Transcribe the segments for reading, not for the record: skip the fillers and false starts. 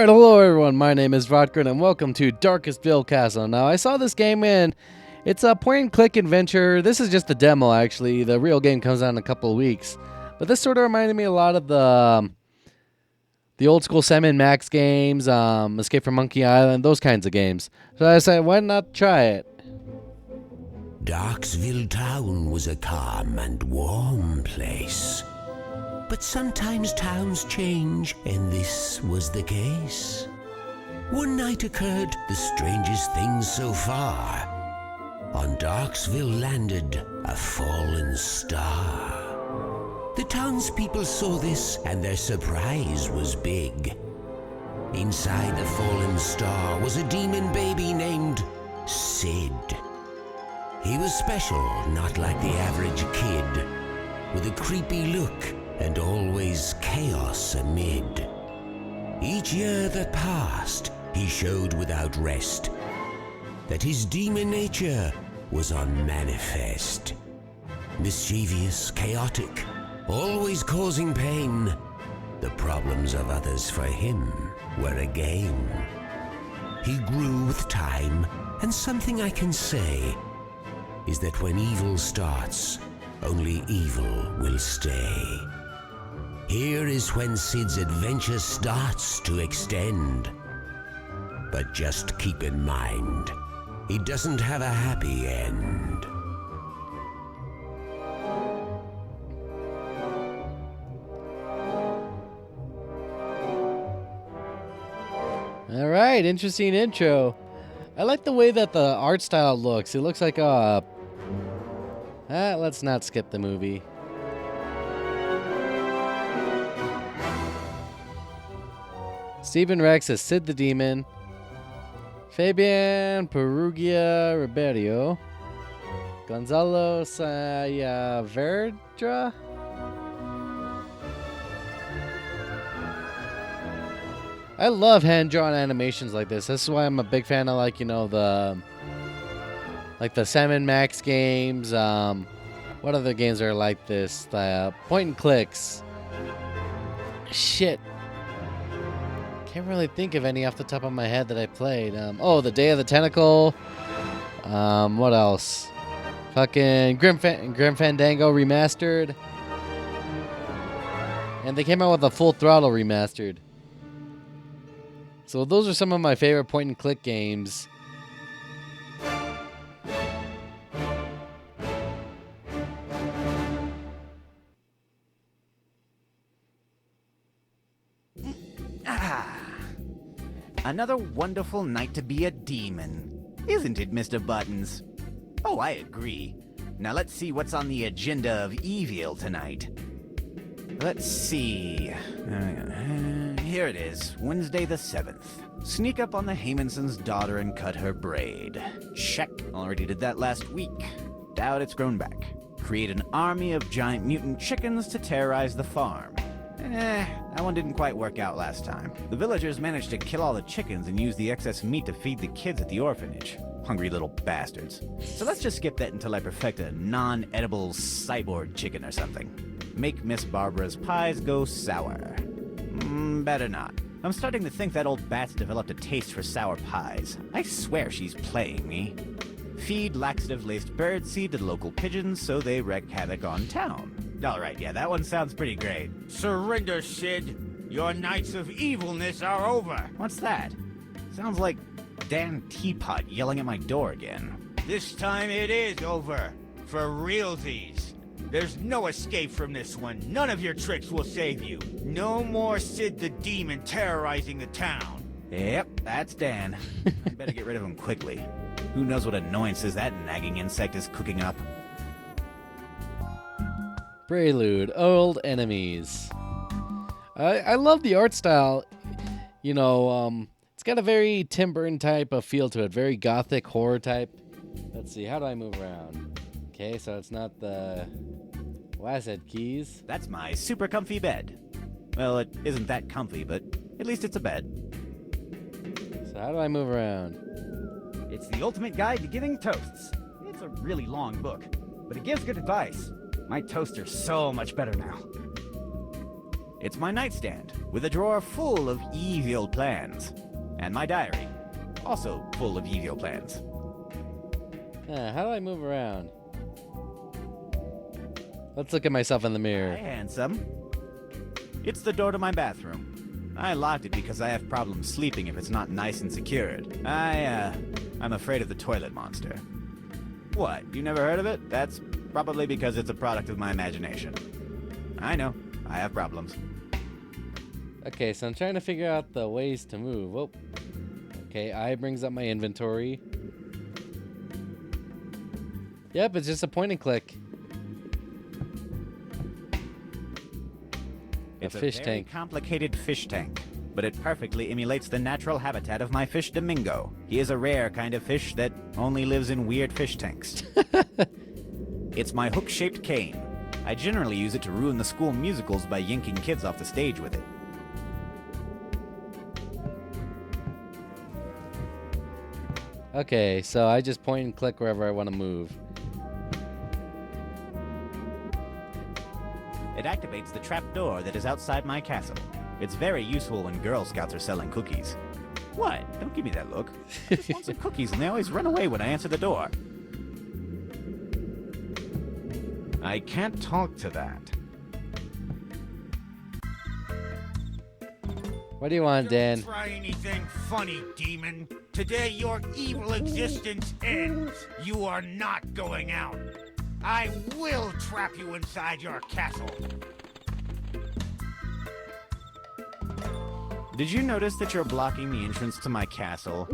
Alright, hello everyone, my name is Vodka and welcome to Darkestville Castle. Now, I saw this game and it's a point-and-click adventure. This is just the demo, actually. The real game comes out in a couple of weeks. But this sort of reminded me a lot of the old-school Sam & Max games, Escape from Monkey Island, those kinds of games. So I said, why not try it? Darkestville town was a calm and warm place. But sometimes towns change, and this was the case. One night occurred the strangest thing so far. On Darkestville landed a fallen star. The townspeople saw this, and their surprise was big. Inside the fallen star was a demon baby named Sid. He was special, not like the average kid, with a creepy look and always chaos amid. Each year that passed, he showed without rest that his demon nature was on manifest. Mischievous, chaotic, always causing pain. The problems of others for him were a game. He grew with time, and something I can say is that when evil starts, only evil will stay. Here is when Sid's adventure starts to extend. But just keep in mind, he doesn't have a happy end. Alright, interesting intro. I like the way that the art style looks. It looks like let's not skip the movie. Stephen Rex as Sid the Demon. Fabian Perugia Ribeiro. Gonzalo Sayaverdra. I love hand-drawn animations like this. This is why I'm a big fan of, the Sam & Max games. What other games are like this? Point and clicks. Shit. Can't really think of any off the top of my head that I played. The Day of the Tentacle. What else? Fucking Grim Fandango remastered. And they came out with a Full Throttle remastered. So those are some of my favorite point-and-click games. Another wonderful night to be a demon, isn't it, Mr. Buttons? Oh, I agree. Now let's see what's on the agenda of Evil tonight. Let's see. Here it is, Wednesday the 7th. Sneak up on the Haymonson's daughter and cut her braid. Check. Already did that last week. Doubt it's grown back. Create an army of giant mutant chickens to terrorize the farm. That one didn't quite work out last time. The villagers managed to kill all the chickens and use the excess meat to feed the kids at the orphanage. Hungry little bastards. So let's just skip that until I perfect a non-edible cyborg chicken or something. Make Miss Barbara's pies go sour. Better not. I'm starting to think that old bat's developed a taste for sour pies. I swear she's playing me. Feed laxative-laced birdseed to the local pigeons so they wreak havoc on town. Alright, yeah, that one sounds pretty great. Surrender, Sid. Your nights of evilness are over. What's that? Sounds like Dan Teapot yelling at my door again. This time it is over. For realsies. There's no escape from this one. None of your tricks will save you. No more Sid the Demon terrorizing the town. Yep, that's Dan. I better get rid of him quickly. Who knows what annoyances that nagging insect is cooking up. Prelude, Old Enemies. I love the art style. It's got a very Tim Burton type of feel to it. Very gothic horror type. Let's see, how do I move around? Okay, so it's not the... Well, I said keys. That's my super comfy bed. Well, it isn't that comfy, but at least it's a bed. So how do I move around? It's the ultimate guide to giving toasts. It's a really long book, but it gives good advice. My toasts are so much better now. It's my nightstand, with a drawer full of evil plans. And my diary, also full of evil plans. How do I move around? Let's look at myself in the mirror. Hi, handsome. It's the door to my bathroom. I locked it because I have problems sleeping if it's not nice and secured. I'm afraid of the toilet monster. What, you never heard of it? That's probably because it's a product of my imagination. I know, I have problems. Okay, so I'm trying to figure out the ways to move. Oh. Okay, I brings up my inventory. Yep, it's just a point and click. It's fish a very tank. complicated fish tank, but it perfectly emulates the natural habitat of my fish Domingo. He is a rare kind of fish that only lives in weird fish tanks. It's my hook-shaped cane. I generally use it to ruin the school musicals by yanking kids off the stage with it. Okay, so I just point and click wherever I want to move. It activates the trap door that is outside my castle. It's very useful when Girl Scouts are selling cookies. What? Don't give me that look. I just want some cookies and they always run away when I answer the door. I can't talk to that. What do you want, Dan? Don't try anything funny, demon. Today your evil existence ends. You are not going out. I will trap you inside your castle. Did you notice that you're blocking the entrance to my castle?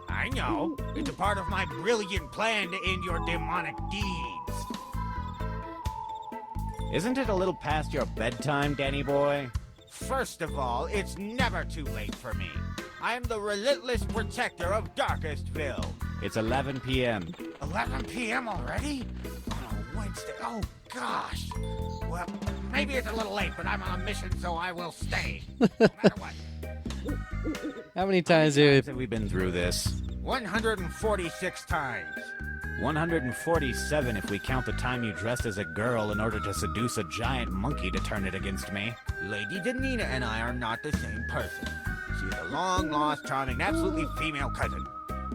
I know. It's a part of my brilliant plan to end your demonic deeds. Isn't it a little past your bedtime, Danny boy? First of all, it's never too late for me. I am the relentless protector of Darkestville. It's 11 p.m. 11 p.m. already? On a Wednesday? Oh, gosh. Well, maybe it's a little late, but I'm on a mission, so I will stay. No matter what. How many times have Have we been through this? 146 times. 147 if we count the time you dressed as a girl in order to seduce a giant monkey to turn it against me. Lady Danina and I are not the same person. She's a long-lost, charming, absolutely female cousin.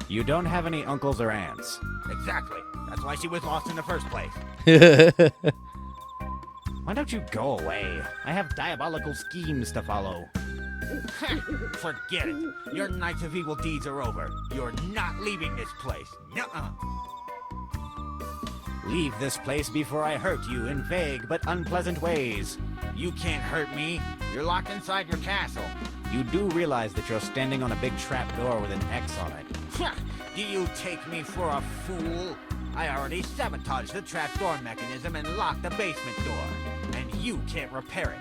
You don't have any uncles or aunts. Exactly. That's why she was lost in the first place. Why don't you go away? I have diabolical schemes to follow. Forget it. Your nights of evil deeds are over. You're not leaving this place. Nuh-uh. Leave this place before I hurt you in vague but unpleasant ways. You can't hurt me. You're locked inside your castle. You do realize that you're standing on a big trap door with an X on it. Do you take me for a fool? I already sabotaged the trapdoor mechanism and locked the basement door. And you can't repair it.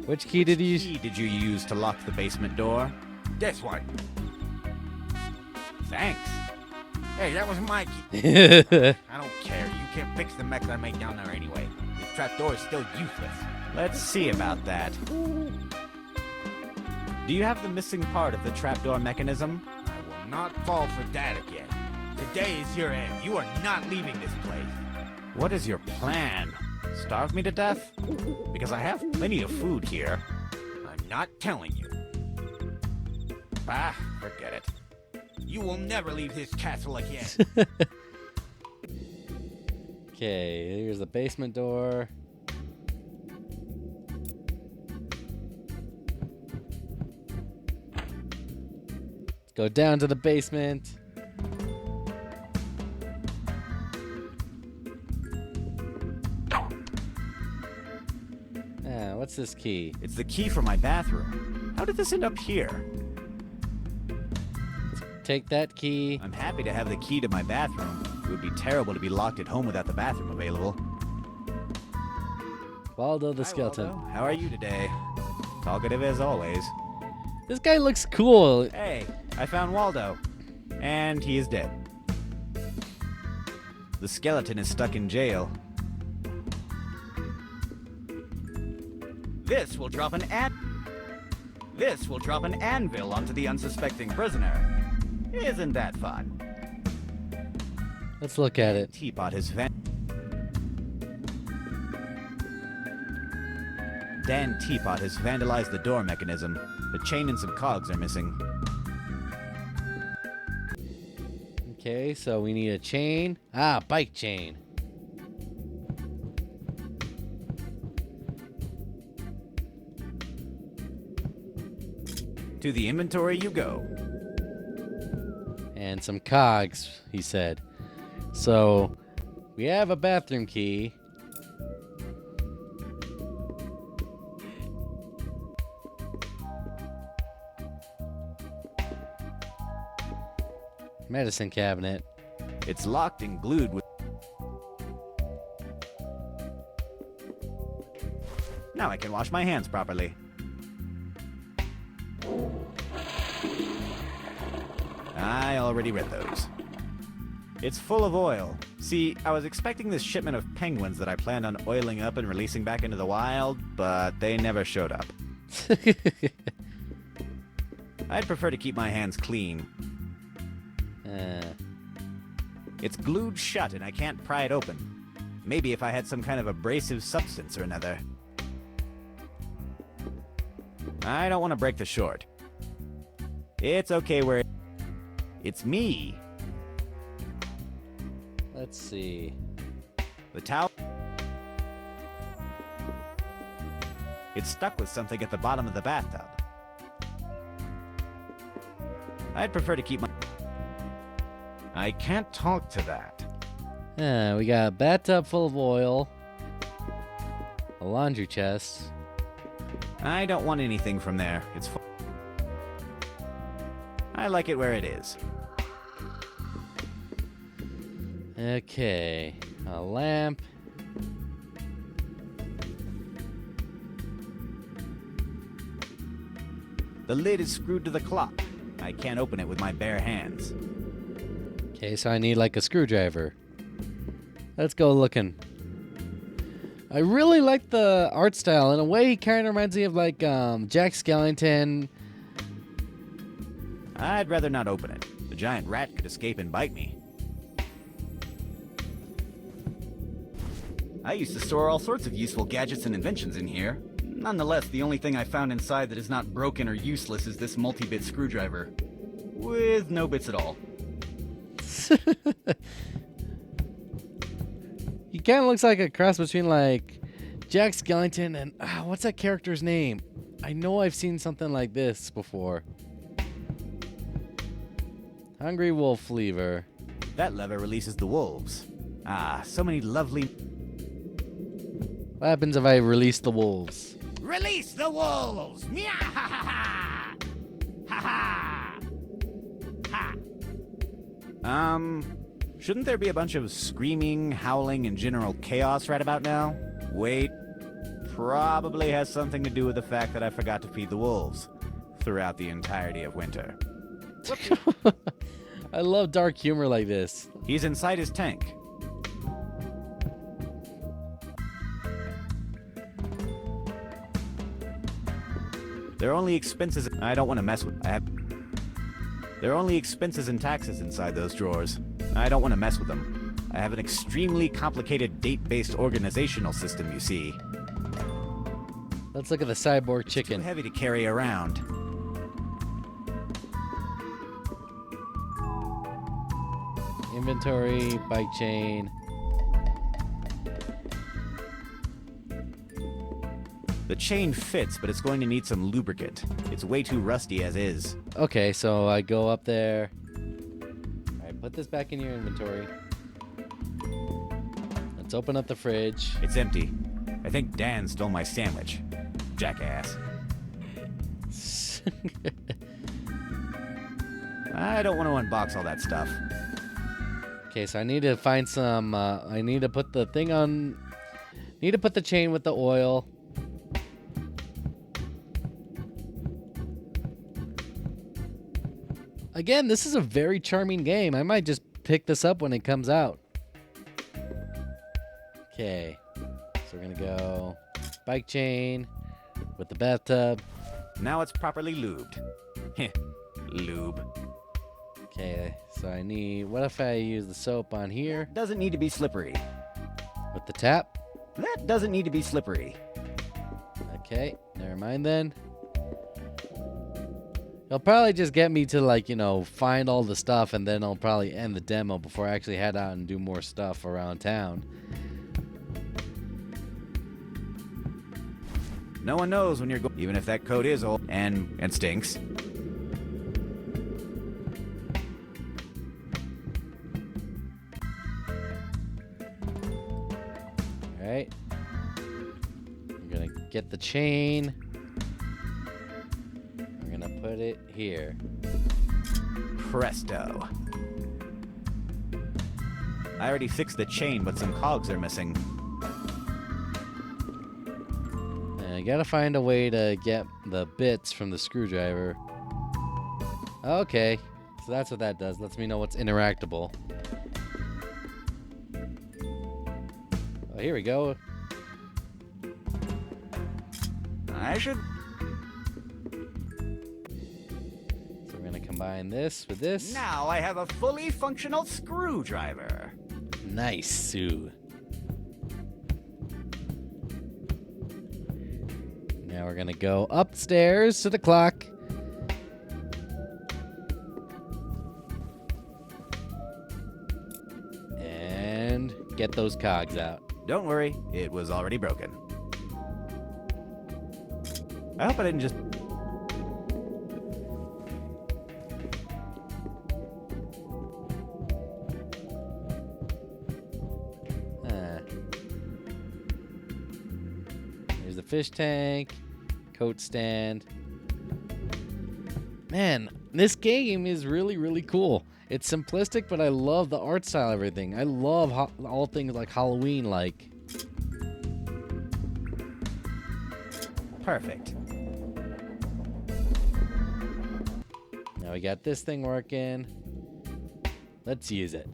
Which key did you use? Key did you use to lock the basement door? This one. Thanks. Hey, that was my key. I don't care. You can't fix the mech I made down there anyway. This trapdoor is still useless. Let's see about that. Do you have the missing part of the trapdoor mechanism? I will not fall for that again. Today is your end. You are not leaving this place. What is your plan? Starve me to death? Because I have plenty of food here. I'm not telling you. Bah, forget it. You will never leave this castle again. Okay, here's the basement door. Let's go down to the basement. What's this key? It's the key for my bathroom. How did this end up here? Take that key. I'm happy to have the key to my bathroom. It would be terrible to be locked at home without the bathroom available. Waldo the Hi, skeleton. Waldo. How are you today? Talkative as always. This guy looks cool. Hey, I found Waldo. And he is dead. The skeleton is stuck in jail. This will drop an anvil onto the unsuspecting prisoner. Isn't that fun? Let's look at it. Teapot is Dan teapot has vandalized the door mechanism. The chain and some cogs are missing. Okay, so we need a chain. Ah, bike chain. To the inventory you go. And some cogs, he said. So we have a bathroom key. Medicine cabinet. It's locked and glued with... Now I can wash my hands properly. I already read those. It's full of oil. See, I was expecting this shipment of penguins that I planned on oiling up and releasing back into the wild, but they never showed up. I'd prefer to keep my hands clean. It's glued shut and I can't pry it open. Maybe if I had some kind of abrasive substance or another. I don't want to break the short. It's okay where... It's me. Let's see. The towel... It's stuck with something at the bottom of the bathtub. I'd prefer to keep my... I can't talk to that. We got a bathtub full of oil. A laundry chest. I don't want anything from there. It's full. I like it where it is. Okay. A lamp. The lid is screwed to the clock. I can't open it with my bare hands. Okay, so I need like a screwdriver. Let's go looking. I really like the art style. In a way, he kind of reminds me of like Jack Skellington. I'd rather not open it. The giant rat could escape and bite me. I used to store all sorts of useful gadgets and inventions in here. Nonetheless, the only thing I found inside that is not broken or useless is this multi-bit screwdriver. With no bits at all. He kind of looks like a cross between like Jack Skellington and what's that character's name? I know I've seen something like this before. Hungry Wolf Lever. That lever releases the wolves. Ah, so many lovely... What happens if I release the wolves? Release the wolves! Meow! Ha ha ha! Ha ha! Shouldn't there be a bunch of screaming, howling, and general chaos right about now? Wait. Probably has something to do with the fact that I forgot to feed the wolves throughout the entirety of winter. I love dark humor like this. He's inside his tank. There are only expenses... I don't want to mess with... There are only expenses and taxes inside those drawers. I don't want to mess with them. I have an extremely complicated date-based organizational system, you see. Let's look at the cyborg Too chicken. heavy to carry around. Inventory, bike chain. The chain fits, but it's going to need some lubricant. It's way too rusty as is. Okay, so I go up there. Alright, put this back in your inventory. Let's open up the fridge. It's empty. I think Dan stole my sandwich. Jackass. I don't want to unbox all that stuff. Okay, so I need to find some, I need to put the thing on, need to put the chain with the oil. Again, this is a very charming game. I might just pick this up when it comes out. Okay, so we're gonna go bike chain with the bathtub. Now it's properly lubed. Heh, lube. Okay, so I need, what if I use the soap on here Doesn't need to be slippery. with the tap? That doesn't need to be slippery. Okay, never mind then. He'll probably just get me to, like, you know, find all the stuff, and then I'll probably end the demo before I actually head out and do more stuff around town. No one knows when you're going, even if that code is old and stinks. Alright. I'm gonna get the chain. I'm gonna put it here. Presto. I already fixed the chain, but some cogs are missing. And I gotta find a way to get the bits from the screwdriver. Okay, so that's what that does. Lets me know what's interactable. Oh, here we go. I should... So we're gonna combine this with this. Now I have a fully functional screwdriver. Nice, Sue. Now we're gonna go upstairs to the clock. And get those cogs out. Don't worry, it was already broken. I hope I didn't just... There's the fish tank, coat stand. Man, this game is really, really cool. It's simplistic, but I love the art style, everything. I love all things like Halloween-like. Perfect. Now we got this thing working. Let's use it.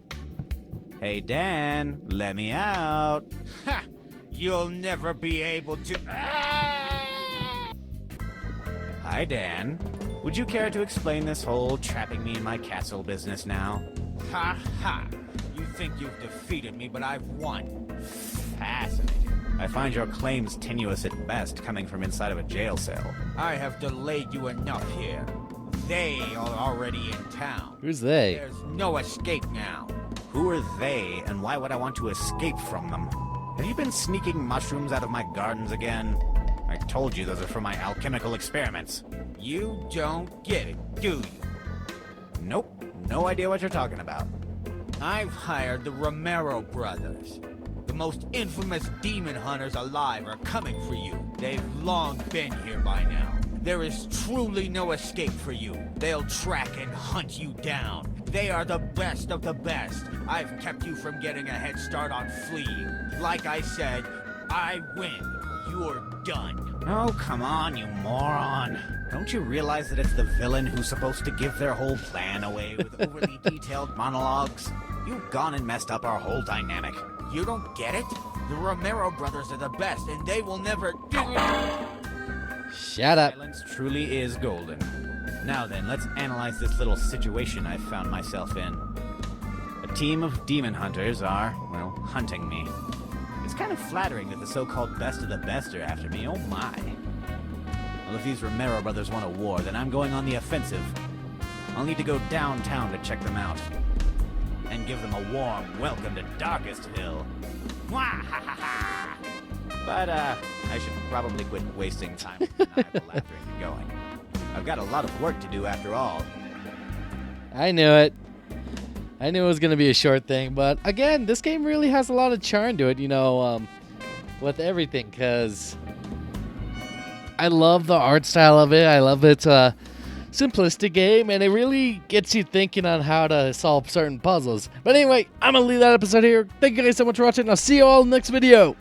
Hey, Dan, let me out. Ha! You'll never be able to. Hi, Dan. Would you care to explain this whole trapping me in my castle business now? Ha ha! You think you've defeated me, but I've won. Fascinating. I find your claims tenuous at best, coming from inside of a jail cell. I have delayed you enough here. They are already in town. Who's they? There's no escape now. Who are they, and why would I want to escape from them? Have you been sneaking mushrooms out of my gardens again? I told you those are for my alchemical experiments. You don't get it, do you? Nope, no idea what you're talking about. I've hired the Romero brothers. The most infamous demon hunters alive are coming for you. They've long been here by now. There is truly no escape for you. They'll track and hunt you down. They are the best of the best. I've kept you from getting a head start on fleeing. Like I said, I win. You're done. Oh, come on, you moron. Don't you realize that it's the villain who's supposed to give their whole plan away with overly detailed monologues? You've gone and messed up our whole dynamic. You don't get it? The Romero brothers are the best, and they will never... Shut up. Silence truly is golden. Now then, let's analyze this little situation I've found myself in. A team of demon hunters are, well, hunting me. It's kind of flattering that the so-called best of the best are after me, oh my. Well, if these Romero brothers want a war, then I'm going on the offensive. I'll need to go downtown to check them out. And give them a warm welcome to Darkestville. Mwahaha! But, I should probably quit wasting time with maniacal laughter and get going. I've got a lot of work to do after all. I knew it. I knew it was going to be a short thing, but again, this game really has a lot of charm to it, you know, with everything, because I love the art style of it. I love its simplistic game, and it really gets you thinking on how to solve certain puzzles. But anyway, I'm going to leave that episode here. Thank you guys so much for watching, and I'll see you all in the next video.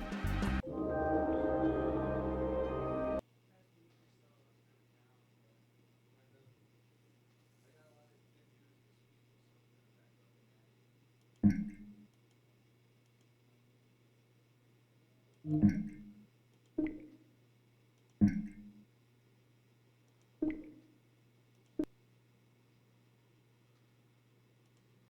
Mm-hmm.